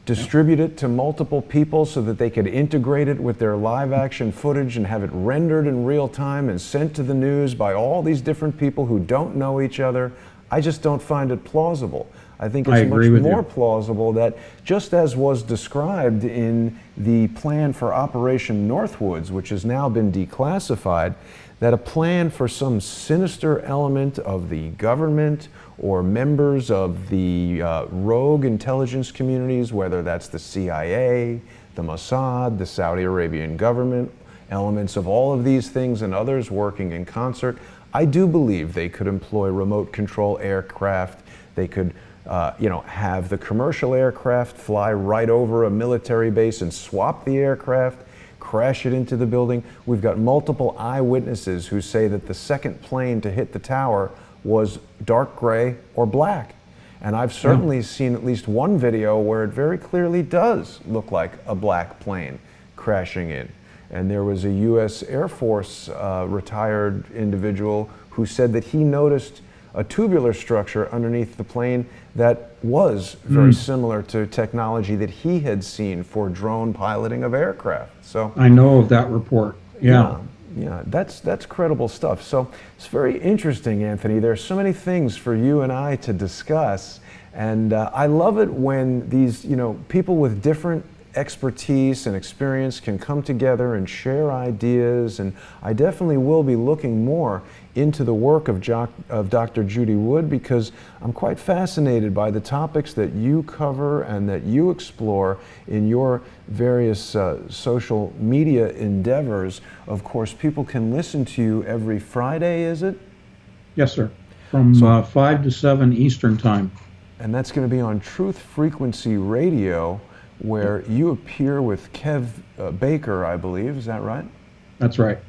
distribute it to multiple people so that they could integrate it with their live action footage and have it rendered in real time and sent to the news by all these different people who don't know each other. I just don't find it plausible. I think it's much more plausible that, just as was described in the plan for Operation Northwoods, which has now been declassified, that a plan for some sinister element of the government or members of the rogue intelligence communities, whether that's the CIA, the Mossad, the Saudi Arabian government, elements of all of these things and others working in concert, I do believe they could employ remote control aircraft. They could have the commercial aircraft fly right over a military base and swap the aircraft, crash it into the building. We've got multiple eyewitnesses who say that the second plane to hit the tower was dark gray or black. And I've certainly seen at least one video where it very clearly does look like a black plane crashing in. And there was a U.S. Air Force retired individual who said that he noticed a tubular structure underneath the plane that was very similar to technology that he had seen for drone piloting of aircraft. So I know of that report. Yeah, that's credible stuff. So it's very interesting, Anthony. There's so many things for you and I to discuss, and I love it when these people with different expertise and experience can come together and share ideas, and I definitely will be looking more into the work of Dr. Judy Wood, because I'm quite fascinated by the topics that you cover and that you explore in your various social media endeavors. Of course, people can listen to you every Friday, is it? Yes, sir. From 5 to 7 Eastern Time. And that's going to be on Truth Frequency Radio, where you appear with Kev Baker, I believe. Is that right? That's right.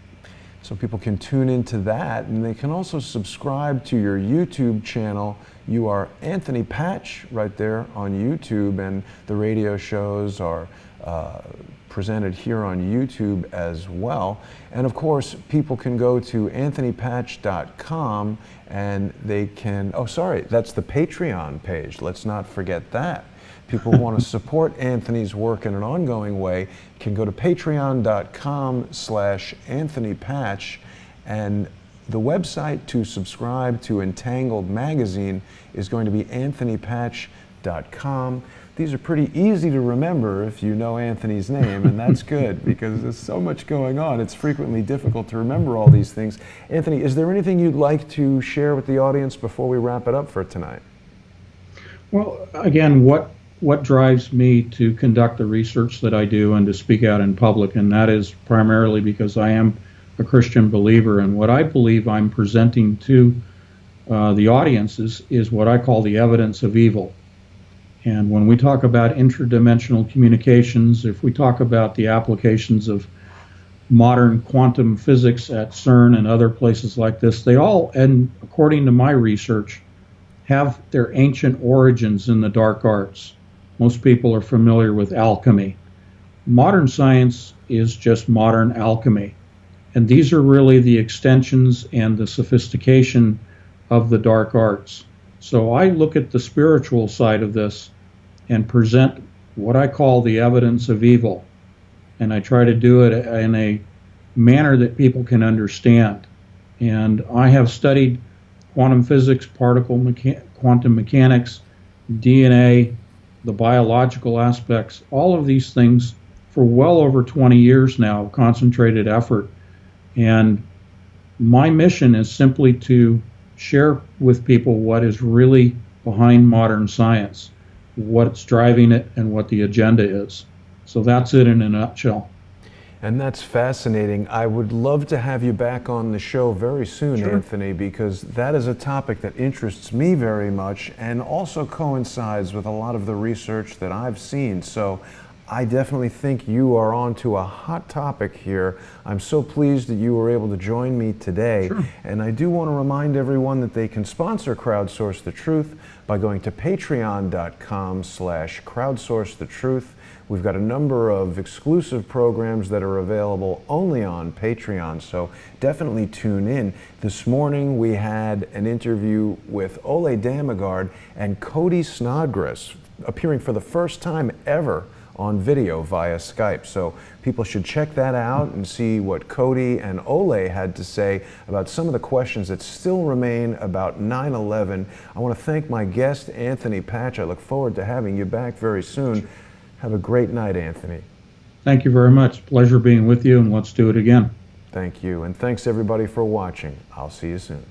So people can tune into that, and they can also subscribe to your YouTube channel. You are Anthony Patch right there on YouTube, and the radio shows are presented here on YouTube as well. And of course, people can go to anthonypatch.com and they can, that's the Patreon page. Let's not forget that. People who want to support Anthony's work in an ongoing way can go to patreon.com/AnthonyPatch, and the website to subscribe to Entangled Magazine is going to be anthonypatch.com. These are pretty easy to remember if you know Anthony's name, and that's good because there's so much going on. It's frequently difficult to remember all these things. Anthony, is there anything you'd like to share with the audience before we wrap it up for tonight? Well, again, what drives me to conduct the research that I do and to speak out in public, and that is primarily because I am a Christian believer, and what I believe I'm presenting to the audience is what I call the evidence of evil. And when we talk about interdimensional communications, if we talk about the applications of modern quantum physics at CERN and other places like this, they all, and according to my research, have their ancient origins in the dark arts. Most people are familiar with alchemy. Modern science is just modern alchemy. And these are really the extensions and the sophistication of the dark arts. So I look at the spiritual side of this and present what I call the evidence of evil. And I try to do it in a manner that people can understand. And I have studied quantum physics, quantum mechanics, DNA, the biological aspects, all of these things for well over 20 years now of concentrated effort. And my mission is simply to share with people what is really behind modern science, what's driving it, and what the agenda is. So that's it in a nutshell. And that's fascinating. I would love to have you back on the show very soon, Sure. Anthony, because that is a topic that interests me very much and also coincides with a lot of the research that I've seen. So I definitely think you are onto a hot topic here. I'm so pleased that you were able to join me today. Sure. And I do want to remind everyone that they can sponsor Crowdsource the Truth by going to patreon.com/crowdsourcethetruth. We've got a number of exclusive programs that are available only on Patreon, so definitely tune in. This morning we had an interview with Ole Damagard and Cody Snodgrass, appearing for the first time ever on video via Skype. So people should check that out and see what Cody and Ole had to say about some of the questions that still remain about 9/11. I want to thank my guest, Anthony Patch. I look forward to having you back very soon. Have a great night, Anthony. Thank you very much. Pleasure being with you, and let's do it again. Thank you, and thanks everybody for watching. I'll see you soon.